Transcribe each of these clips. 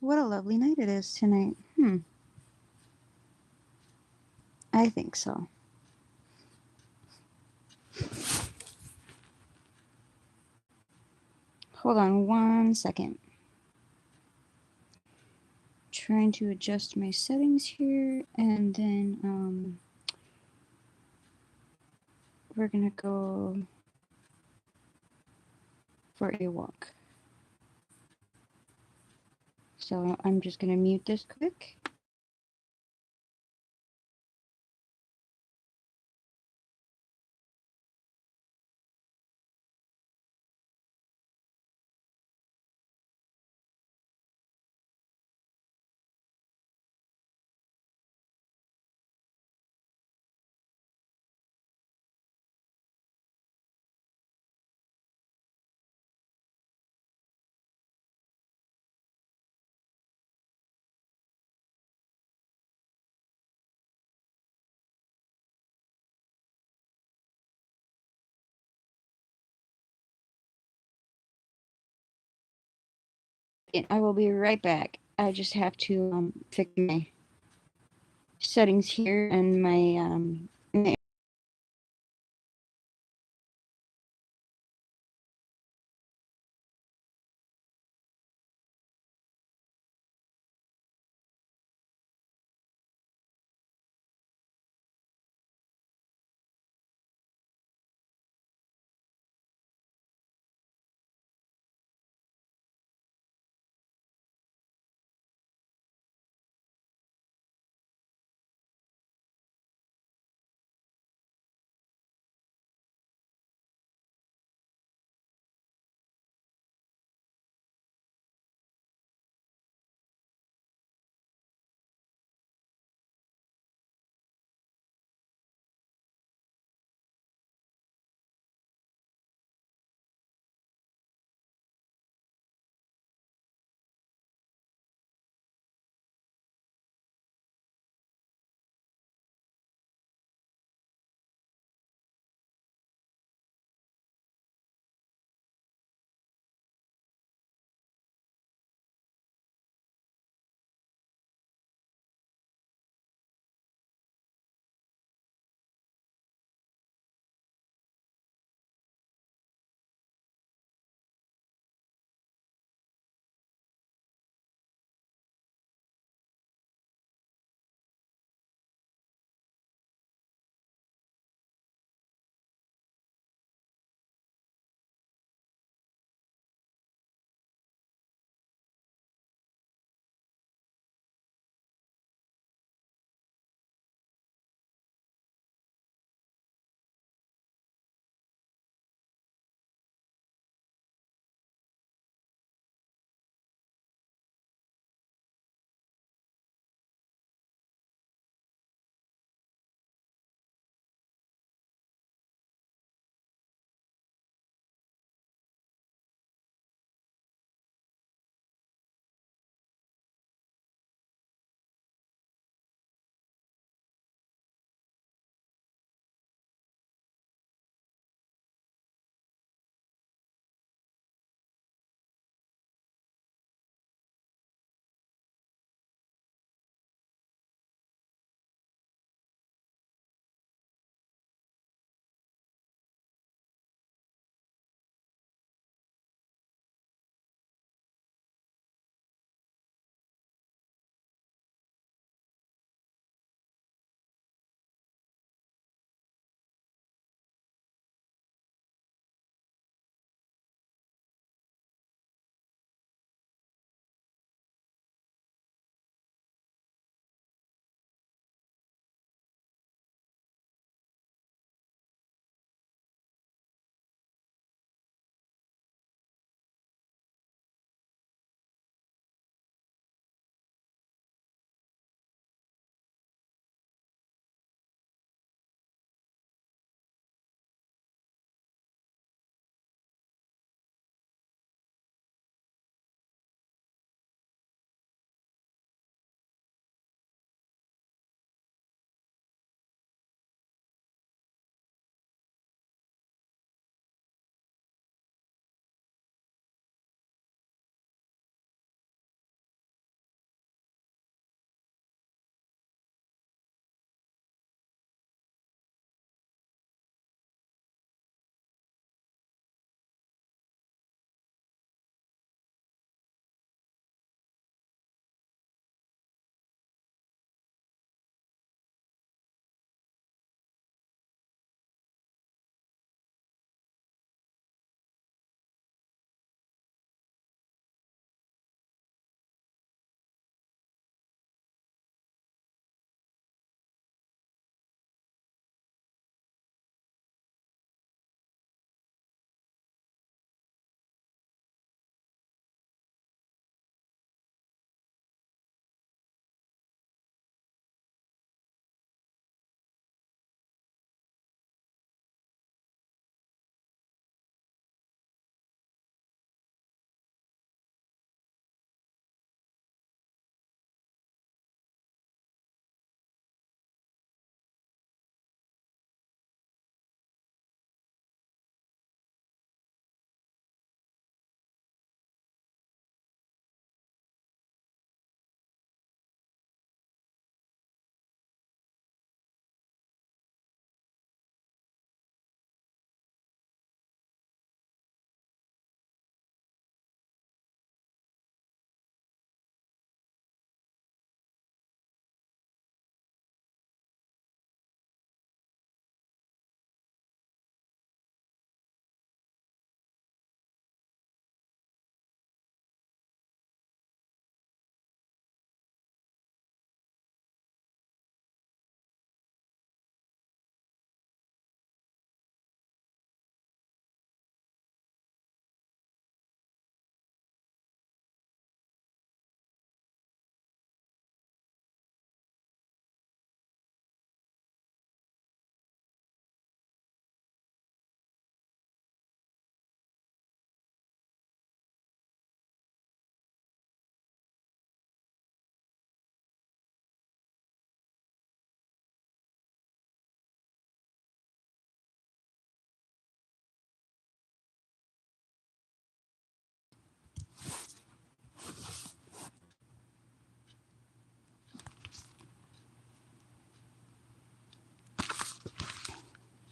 What a lovely night it is tonight. I think so. Hold on 1 second. Trying to adjust my settings here, and then we're gonna go for a walk. So I'm just gonna mute this quick. I will be right back. I just have to fix my settings here and my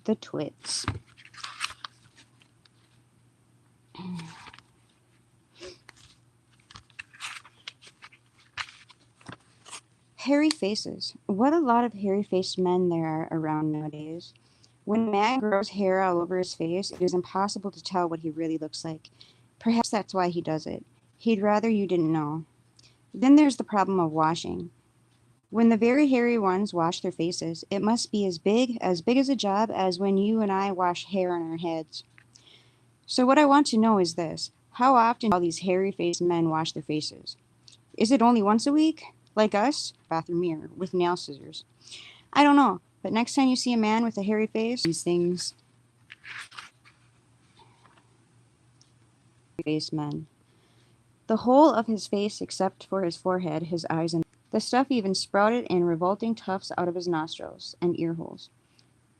The Twits. Hairy faces. What a lot of hairy-faced men there are around nowadays. When a man grows hair all over his face, it is impossible to tell what he really looks like. Perhaps that's why he does it. He'd rather you didn't know. Then there's the problem of washing. When the very hairy ones wash their faces, it must be as big as a job as when you and I wash hair on our heads. So what I want to know is this. How often do all these hairy-faced men wash their faces? Is it only once a week? Like us? Bathroom mirror with nail scissors. I don't know, but next time you see a man with a hairy face, these things. Face men. The whole of his face except for his forehead, his eyes, and the stuff even sprouted in revolting tufts out of his nostrils and ear holes.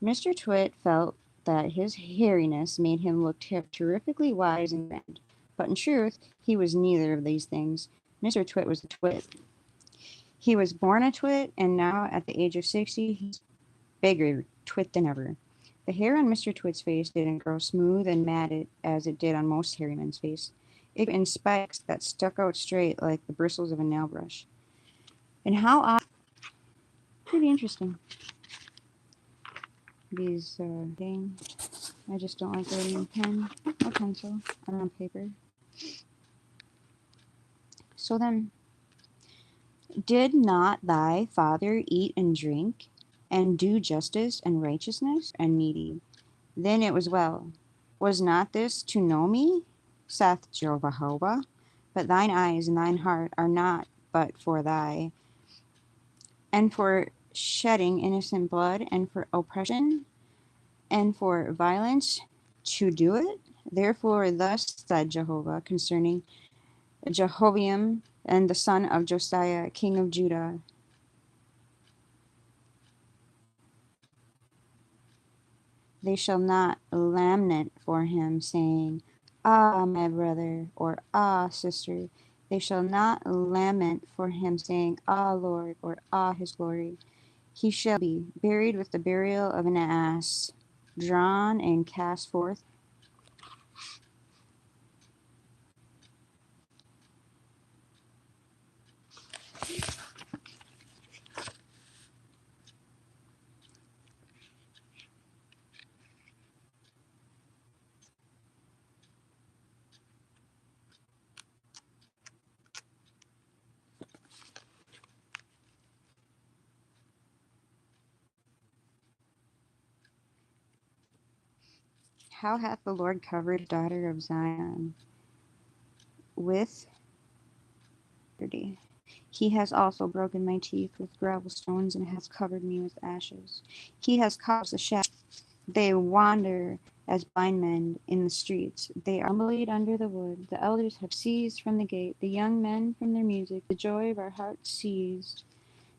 Mr. Twit felt that his hairiness made him look terrifically wise and grand, but in truth, he was neither of these things. Mr. Twit was a twit. He was born a twit, and now, at the age of 60, he's bigger twit than ever. The hair on Mr. Twit's face didn't grow smooth and matted as it did on most hairy men's face. It grew in spikes that stuck out straight like the bristles of a nail brush. And how often... Pretty interesting. These, dang. I just don't like writing in pen or pencil or on paper. So then, did not thy father eat and drink, and do justice and righteousness, and needy? Then it was well. Was not this to know me, saith Jehovah? But thine eyes and thine heart are not but for thy, and for shedding innocent blood, and for oppression, and for violence to do it. Therefore thus said Jehovah concerning Jehoiakim and the son of Josiah, king of Judah. They shall not lament for him, saying, Ah, my brother, or Ah, sister. They shall not lament for him, saying, Ah, Lord, or Ah, his glory. He shall be buried with the burial of an ass, drawn and cast forth. How hath the Lord covered the daughter of Zion with dirty? He has also broken my teeth with gravel stones, and has covered me with ashes. He has caused the shadow. They wander as blind men in the streets. They are laid under the wood. The elders have ceased from the gate, the young men from their music. The joy of our hearts ceased.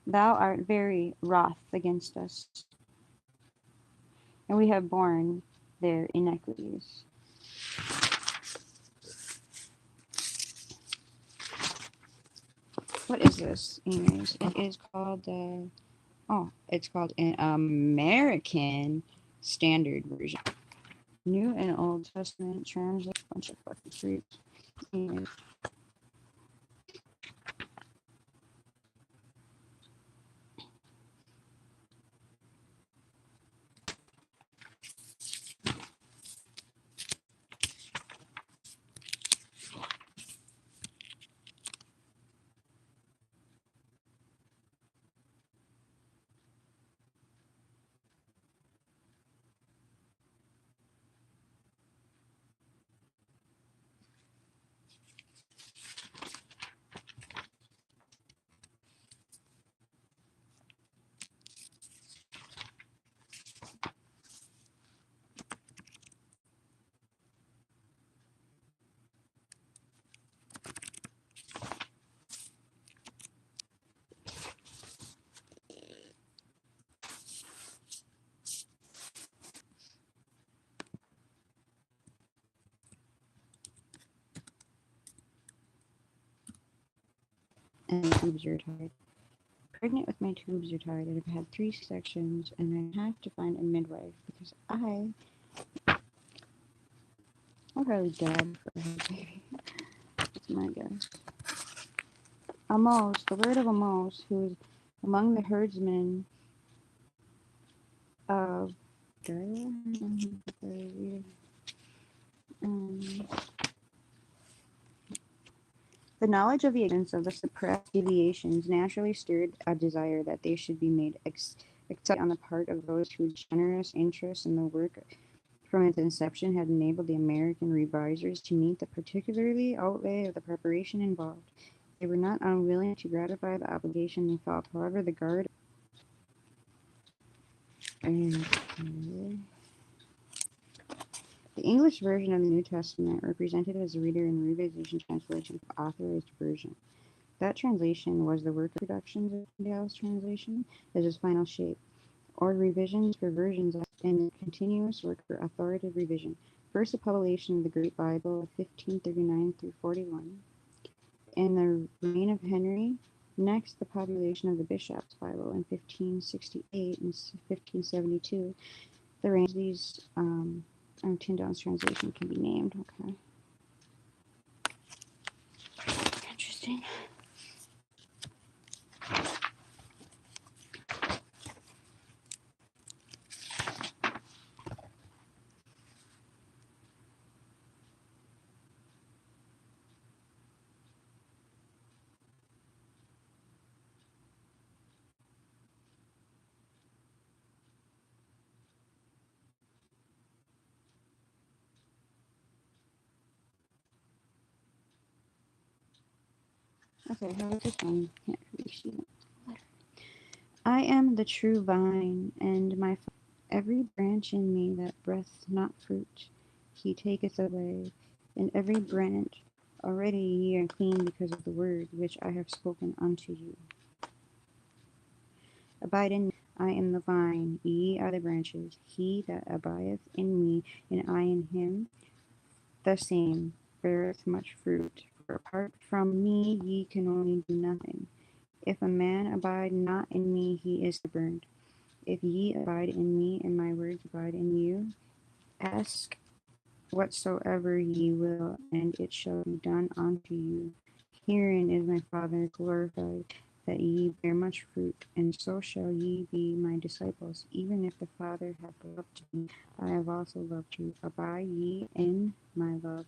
Thou art very wroth against us, and we have borne their iniquities. What is this, anyways? It is called, it's called an American Standard Version. New and Old Testament translate a bunch of fucking fruits. Anyways. And boobs are tired. pregnant with my tubes are tied, and I've had 3 sections, and I have to find a midwife because I'll probably dab for a baby. That's my guess. Amos, the word of Amos, who is among the herdsmen of the knowledge of the existence of the suppressed deviations naturally stirred a desire that they should be made accept on the part of those whose generous interest in the work from its inception had enabled the American revisers to meet the particularly outlay of the preparation involved. They were not unwilling to gratify the obligation they felt. However, the guard and the English version of the New Testament represented as a reader in the Revision Translation of Authorized Version. That translation was the work of productions of Tyndale's translation as its final shape, or revisions for versions and continuous work for authoritative revision. First, the publication of the Great Bible of 1539 through 41. In the reign of Henry, next the population of the Bishop's Bible in 1568 and 1572. The range of these Tyndale's translation can be named. Okay. Interesting. Okay, how is this one? Can't really see it. I am the true vine, and my every branch in me that breath not fruit, he taketh away, and every branch already ye are clean because of the word which I have spoken unto you. Abide in me, I am the vine, ye are the branches. He that abideth in me, and I in him, the same beareth much fruit. For apart from me ye can only do nothing. If a man abide not in me, he is burned. If ye abide in me, and my words abide in you, ask whatsoever ye will, and it shall be done unto you. Herein is my Father glorified, that ye bear much fruit, and so shall ye be my disciples. Even if the Father hath loved me, I have also loved you. Abide ye in my love.